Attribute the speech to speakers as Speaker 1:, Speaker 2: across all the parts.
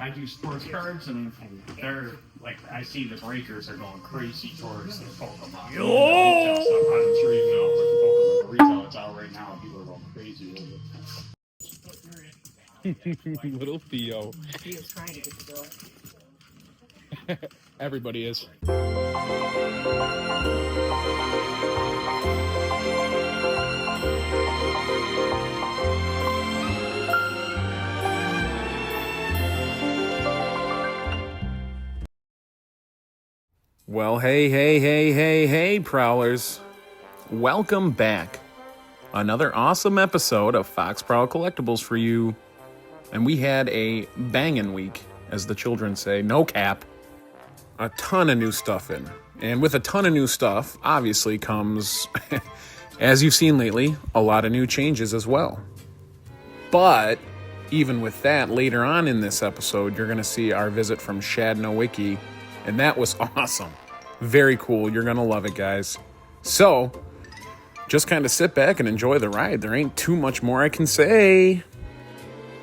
Speaker 1: I do sports cards, and they're like, I see the breakers are going crazy towards the Pokemon. I'm sure you know, with the Pokemon retail, it's out right now, and people are going crazy with it.
Speaker 2: Little Theo.
Speaker 3: Theo's trying to get the bill.
Speaker 2: Everybody is. Well, hey, Prowlers. Welcome back. Another awesome episode of Foxprowl Collectables for you. And we had a bangin' week, as the children say, no cap. A ton of new stuff in. And with a ton of new stuff, obviously comes, as you've seen lately, a lot of new changes as well. But even with that, later on in this episode, you're going to see our visit from Shad Nowicki, and that was awesome. Very cool. You're going to love it, guys. So, just kind of sit back and enjoy the ride. There ain't too much more I can say.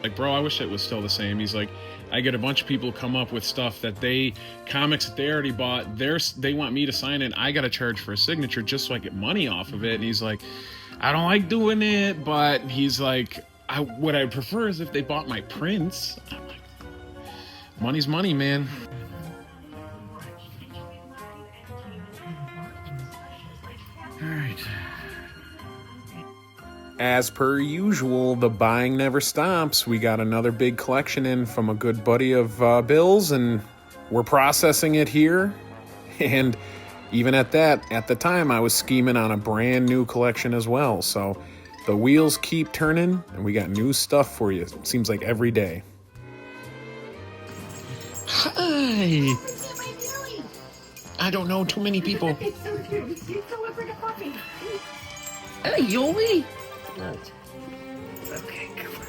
Speaker 2: Like, bro, I wish it was still the same. He's like, I get a bunch of people come up with stuff that comics that they already bought, they want me to sign it. I got to charge for a signature just so I get money off of it. And he's like, I don't like doing it, but he's like, what I prefer is if they bought my prints. I'm like, money's money, man. All right. As per usual, the buying never stops. We got another big collection in from a good buddy of Bill's, and we're processing it here. And even at that, at the time, I was scheming on a brand new collection as well. So the wheels keep turning, and we got new stuff for you. It seems like every day. Hi. I don't know too many people.
Speaker 3: It's so cute. You so look like a puppy.
Speaker 2: Hey, Yoli.
Speaker 3: Right. Okay, come on.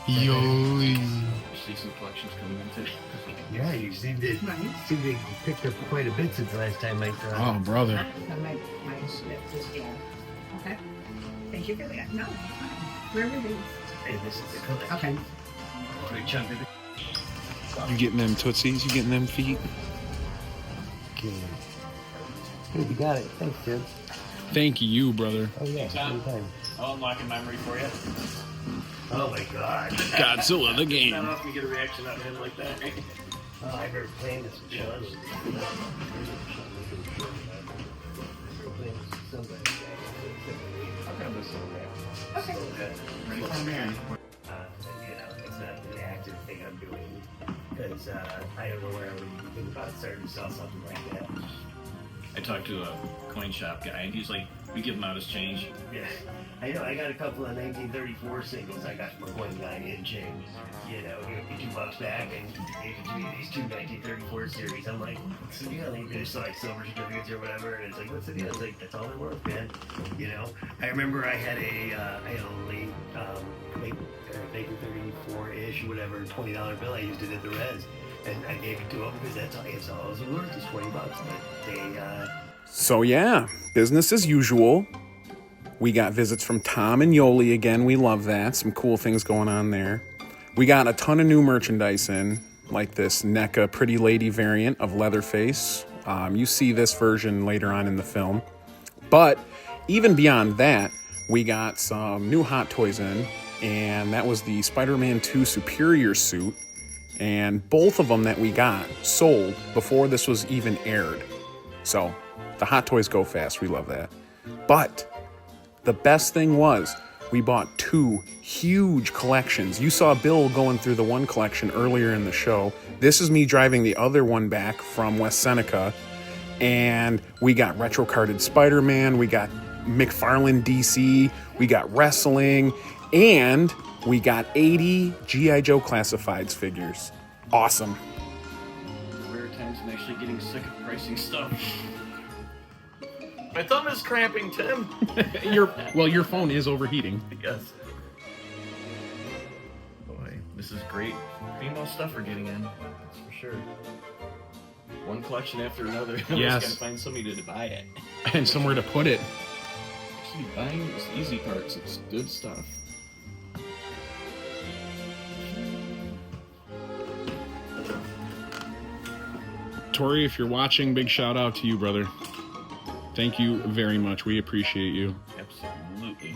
Speaker 2: Yoli.
Speaker 1: See some collections coming in today.
Speaker 4: Yeah, you seem to picked up quite a bit since the last time I saw.
Speaker 2: Oh, brother.
Speaker 3: Okay. Thank you for that. No, where were these?
Speaker 4: Hey, this is the collection.
Speaker 3: Okay.
Speaker 4: Big chunk of it.
Speaker 2: You getting them tootsies? You getting them feet?
Speaker 4: Okay. Hey, you got it. Thanks, Jim.
Speaker 2: Thank you, brother.
Speaker 4: Oh, yeah. Anytime.
Speaker 1: I'll unlock a memory for you.
Speaker 4: Oh, my God.
Speaker 2: Godzilla the game.
Speaker 1: I don't know if you get a reaction out of him like that.
Speaker 4: Oh, I've never played this with Sean.
Speaker 3: Okay.
Speaker 1: Oh, man.
Speaker 4: It's not an active thing I'm doing because I don't know where I would think about starting to sell something like that.
Speaker 1: I talked to a coin shop guy, and he's like, we give him out his change.
Speaker 4: Yeah, I know. I got a couple of 1934 singles I got from a coin guy in change. You know, he $2 back, and he gave me these two 1934 series. I'm like, what's the deal? And they're just like silver certificates or whatever, and it's like, what's the deal? It's like, that's all they're worth, man. You know, I remember I had a late 1934-ish, whatever, $20 bill. I used it at the res. And I gave it to them because that's all it was worth, is $20. But they,
Speaker 2: So yeah, business as usual. We got visits from Tom and Yoli again. We love that. Some cool things going on there. We got a ton of new merchandise in, like this NECA Pretty Lady variant of Leatherface. You see this version later on in the film. But even beyond that, we got some new Hot Toys in, and that was the Spider-Man 2 Superior suit. And both of them that we got sold before this was even aired. So the Hot Toys go fast. We love that. But the best thing was we bought two huge collections. You saw Bill going through the one collection earlier in the show. This is me driving the other one back from West Seneca. And we got retro carded Spider-Man. We got McFarlane DC. We got wrestling. And we got 80 G.I. Joe Classifieds figures. Awesome.
Speaker 1: Rare times I'm actually getting sick of pricing stuff. My thumb is cramping, Tim.
Speaker 2: Your phone is overheating.
Speaker 1: I guess. Boy, this is great. Female stuff we're getting in. That's for sure. One collection after another.
Speaker 2: Yes.
Speaker 1: Gotta find somebody to buy it.
Speaker 2: And somewhere to put it. See, buying is the easy parts. It's good stuff. Tori, if you're watching, big shout out to you, brother. Thank you very much. We appreciate you.
Speaker 5: Absolutely.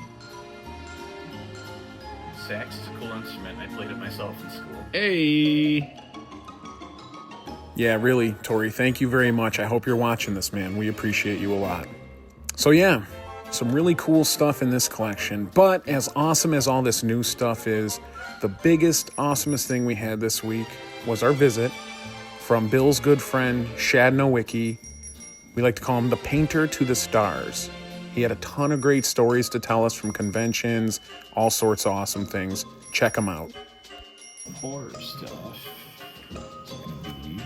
Speaker 5: Sax is a cool instrument. I played it myself in school.
Speaker 2: Hey! Yeah, really, Tori, thank you very much. I hope you're watching this, man. We appreciate you a lot. So yeah, some really cool stuff in this collection. But as awesome as all this new stuff is, the biggest, awesomest thing we had this week was our visit from Bill's good friend, Shad Nowicki. We like to call him the painter to the stars. He had a ton of great stories to tell us from conventions, all sorts of awesome things. Check him out.
Speaker 5: Horror stuff. It's gonna be.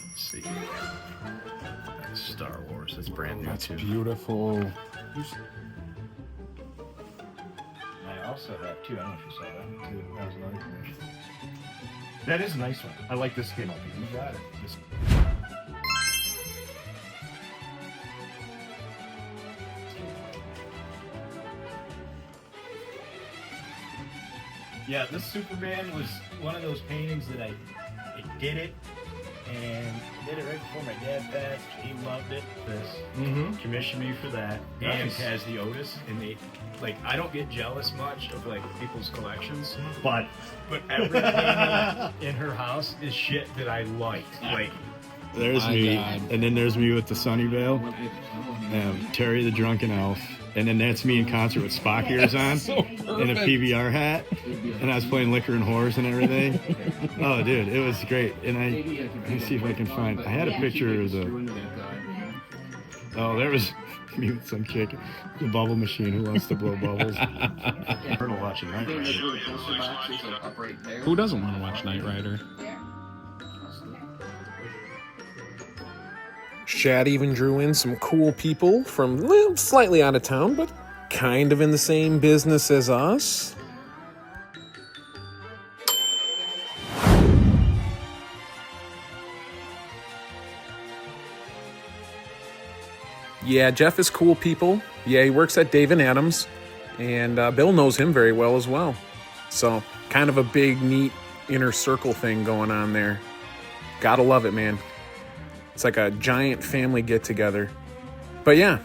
Speaker 5: Let's see. That's Star Wars. That's brand new
Speaker 2: That's
Speaker 5: too.
Speaker 2: beautiful.
Speaker 5: I also have two. I don't know if you saw that too. That was another commission.
Speaker 1: That is a nice one. I like this skin.
Speaker 5: You got it. This-
Speaker 1: Yeah, this Superman was one of those paintings that I did it, and I did it right before my dad passed. He loved it. Commissioned me for that. And
Speaker 5: Nice.
Speaker 1: has the Otis, and they like. I don't get jealous much of like people's collections,
Speaker 5: But
Speaker 1: but every painting in her house is shit that I liked. Like,
Speaker 6: There's
Speaker 2: My
Speaker 6: me,
Speaker 2: God.
Speaker 6: and then there's me with the Sunnyvale, Terry the Drunken Elf, and then that's me in concert with Spock ears on, and a PBR hat, and I was playing Liquor and Whores and everything. Oh, dude, it was great. And let me see if I can find. I had a picture of the. Oh, there was me with some chick, the bubble machine who wants to blow bubbles.
Speaker 5: Turtle watching Night Rider.
Speaker 2: Who doesn't want to watch Knight Rider? Shad even drew in some cool people from slightly out of town, but kind of in the same business as us. Yeah, Jeff is cool people. Yeah, he works at Dave & Adams, and Bill knows him very well as well. So, kind of a big, neat inner circle thing going on there. Gotta love it, man. It's like a giant family get-together. But yeah,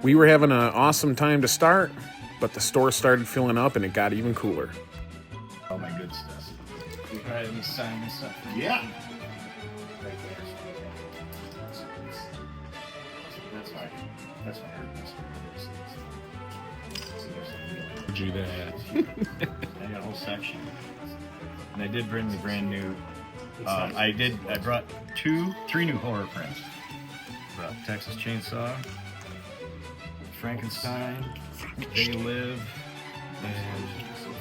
Speaker 2: we were having an awesome time to start, but the store started filling up and it got even cooler.
Speaker 5: All my good stuff.
Speaker 1: alright, let me sign this up.
Speaker 5: Yeah.
Speaker 1: That's fine. That's fine.
Speaker 2: Do that.
Speaker 5: I got a whole section. And I did bring the brand new. I brought three new horror prints. Brought Texas Chainsaw, Frankenstein, They Live, and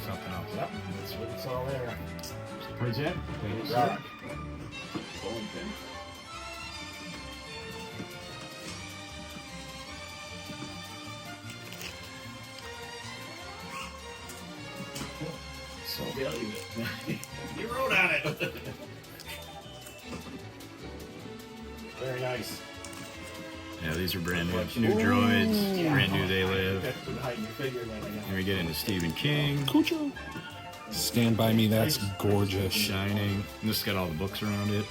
Speaker 5: something else.
Speaker 1: Yep, that's what it's all there.
Speaker 5: Present.
Speaker 1: Rock.
Speaker 5: So
Speaker 1: You wrote on it. Very nice.
Speaker 5: yeah, these are brand new droids, brand new They Live.
Speaker 1: That's hiding your figure then, I know.
Speaker 5: And we get into Stephen King,
Speaker 2: Cujo. Stand by me, that's gorgeous.
Speaker 5: Shining. And this has got all the books around it.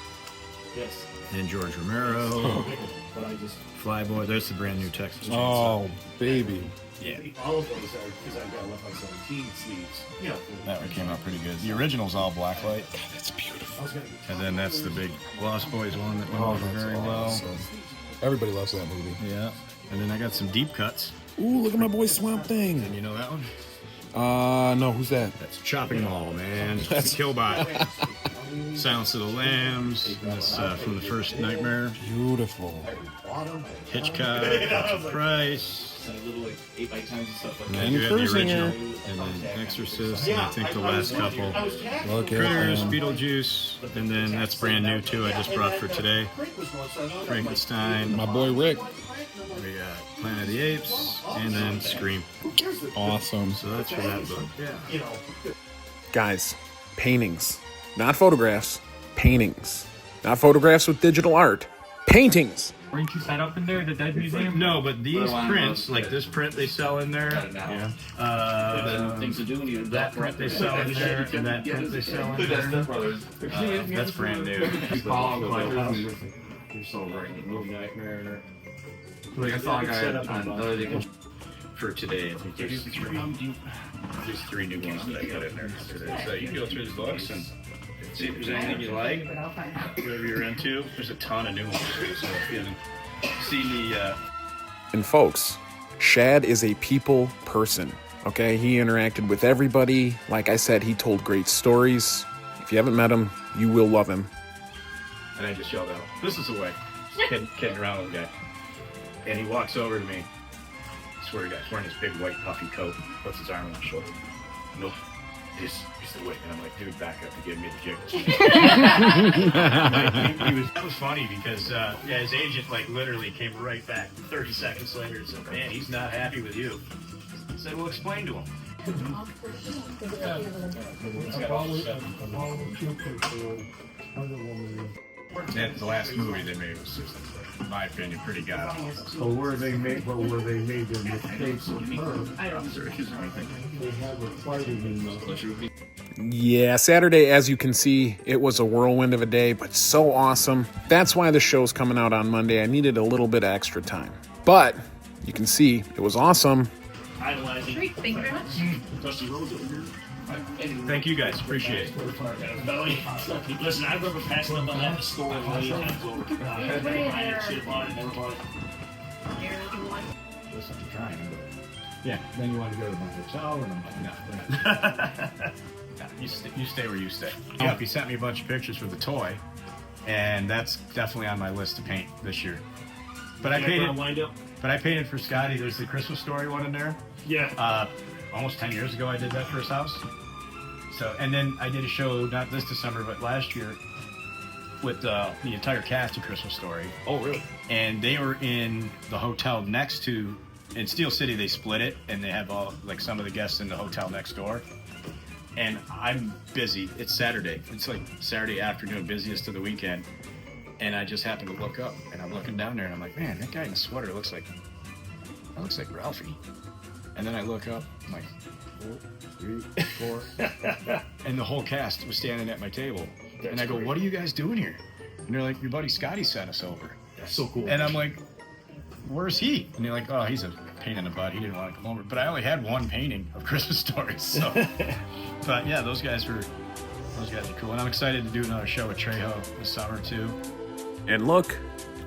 Speaker 1: Yes.
Speaker 5: And George Romero,
Speaker 1: But I just
Speaker 5: Flyboy. There's the brand new Texas Chainsaw.
Speaker 2: Oh, baby.
Speaker 5: Yeah.
Speaker 1: all of those are because I've got left my 17 sleeves. You know,
Speaker 5: That one came out pretty good. The original's all blacklight.
Speaker 2: That's beautiful.
Speaker 1: I was gonna
Speaker 5: And then that's the big Lost Boys one that went
Speaker 2: Oh,
Speaker 5: over
Speaker 2: that's
Speaker 5: very
Speaker 2: awesome.
Speaker 5: well.
Speaker 2: Everybody loves that movie.
Speaker 5: Yeah. And then I got some deep cuts.
Speaker 2: Ooh, look at my boy Swamp Thing.
Speaker 5: And you know that one?
Speaker 2: No, who's that?
Speaker 5: That's Chopping Mall, man. That's Killbot. Silence of the Lambs. That's from the first Nightmare.
Speaker 2: Beautiful.
Speaker 5: Hitchcock. Richard Price. And then
Speaker 2: And
Speaker 5: you have the
Speaker 2: Cruisinger.
Speaker 5: original. And then Exorcist. And I think the last couple.
Speaker 2: Look at
Speaker 5: Critters,
Speaker 2: him.
Speaker 5: Beetlejuice. And then that's brand new too. I just brought for today. Frankenstein.
Speaker 2: My boy Rick.
Speaker 5: We got Planet of the Apes. And then Scream.
Speaker 2: Awesome.
Speaker 5: So that's for that book. Yeah.
Speaker 2: Guys, paintings. Not photographs. Paintings. Not photographs with digital art. Paintings.
Speaker 1: Weren't you set up in there, the Dead Museum?
Speaker 5: No, but these prints, like this print they sell in there,
Speaker 1: Things to do when you
Speaker 5: that print they sell in there, and that print they sell in there, that's brand new.
Speaker 1: You're so right.
Speaker 5: Nightmare.
Speaker 1: Like I saw a guy
Speaker 5: For today, I think there's three new ones that I got in there today. So you can go through the books and see if there's anything you like,
Speaker 3: But I'll find out.
Speaker 5: whatever you're into. There's a ton of new ones too, so if you haven't seen the
Speaker 2: And folks, Shad is a people person, okay? He interacted with everybody. Like I said, he told great stories. If you haven't met him, you will love him.
Speaker 5: and I just yelled out, "This is the way." Kidding around with the guy. And he walks over to me. I swear to God, he's wearing this big white puffy coat, puts his arm on my shoulder. Nope. He's the way. And I'm like, dude, back up and give me the jiggles. That was funny because his agent like literally came right back 30 seconds later and said, "Man, he's not happy with you." I said, "Well, explain to him." That's the last movie they made was just, in my opinion, pretty god awful.
Speaker 7: So where they made their mistakes with her, they have her fighting in the...
Speaker 2: Yeah, Saturday, as you can see, it was a whirlwind of a day, but so awesome. That's why the show's coming out on Monday. I needed a little bit of extra time. But you can see it was awesome.
Speaker 1: idolizing.
Speaker 3: Great, thank you very much.
Speaker 1: Dusty Rhodes over here.
Speaker 5: Thank you guys, appreciate it.
Speaker 1: Listen, I remember passing up on that store and all you had to over. Shit bought it, never bought it.
Speaker 7: Listen, I'm trying, but... Yeah, then you want to go to my hotel, and I'm like, no.
Speaker 5: You stay where you stay. Yeah, he sent me a bunch of pictures with the toy, and that's definitely on my list to paint this year. But I painted for Scotty. There's the Christmas Story one in there.
Speaker 1: Yeah.
Speaker 5: Almost 10 years ago, I did that for his house. So, and then I did a show not this December, but last year with the entire cast of Christmas Story.
Speaker 1: Oh, really?
Speaker 5: And they were in the hotel next to. In Steel City, they split it, and they have all like some of the guests in the hotel next door. And I'm busy. It's Saturday. It's like Saturday afternoon, busiest of the weekend. And I just happened to look up, and I'm looking down there, and I'm like, man, that guy in the sweater looks like Ralphie. And then I look up, I'm like, 4, 3, 4, and the whole cast was standing at my table. And I go, what are you guys doing here? And they're like, your buddy Scotty sent us over.
Speaker 1: That's so cool.
Speaker 5: And I'm like, where's he? And they're like, oh, he's a pain in the butt. He didn't want to come over. But I only had one painting of Christmas Stories. So, but yeah, those guys are cool. And I'm excited to do another show with Trejo this summer too.
Speaker 2: And look,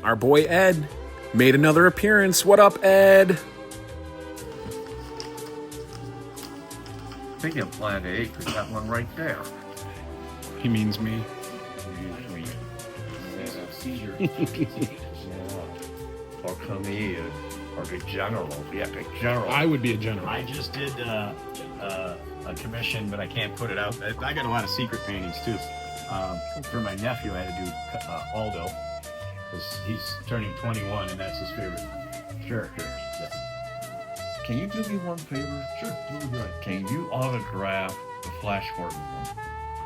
Speaker 2: our boy Ed made another appearance. What up, Ed?
Speaker 8: Speaking of Planet 8, there's that one right there.
Speaker 2: He means me.
Speaker 8: Or come here, or the general, the epic general.
Speaker 2: I would be a general.
Speaker 5: I just did a commission, but I can't put it out. I got a lot of secret paintings too. For my nephew, I had to do Aldo, because he's turning 21, and that's his favorite character.
Speaker 8: Can you do me one favor?
Speaker 7: Sure, what would you like?
Speaker 8: Can you autograph the Flash Gordon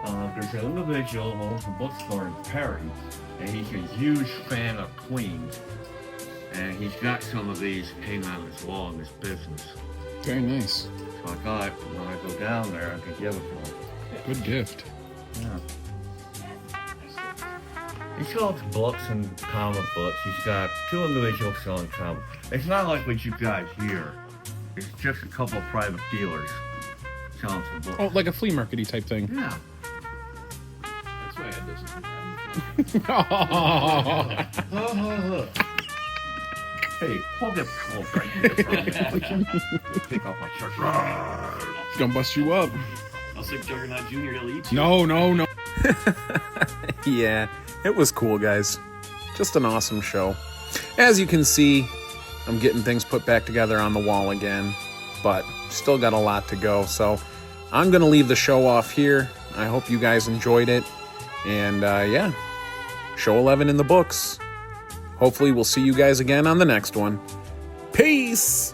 Speaker 8: one? There's an individual who owns a bookstore in Perry, and he's a huge fan of Queen. And he's got some of these hanging on his wall in his business.
Speaker 2: Very nice.
Speaker 8: So I thought when I go down there, I could give it to him.
Speaker 2: Good gift.
Speaker 8: Yeah. He sells books and comic books. He's got 2 individuals selling comics. It's not like what you guys hear. It's just a couple of private dealers selling some books.
Speaker 2: Oh, like a flea market-y type thing.
Speaker 8: Yeah.
Speaker 7: That's why I had this.
Speaker 8: Hey, hold that cold right here for a minute. Take off my shirt.
Speaker 2: It's gonna bust you up.
Speaker 1: I'll say Juggernaut Jr. He'll eat you.
Speaker 2: No. Yeah, it was cool, guys. Just an awesome show. As you can see, I'm getting things put back together on the wall again, but still got a lot to go. So I'm going to leave the show off here. I hope you guys enjoyed it. And yeah, show 11 in the books. Hopefully we'll see you guys again on the next one. Peace!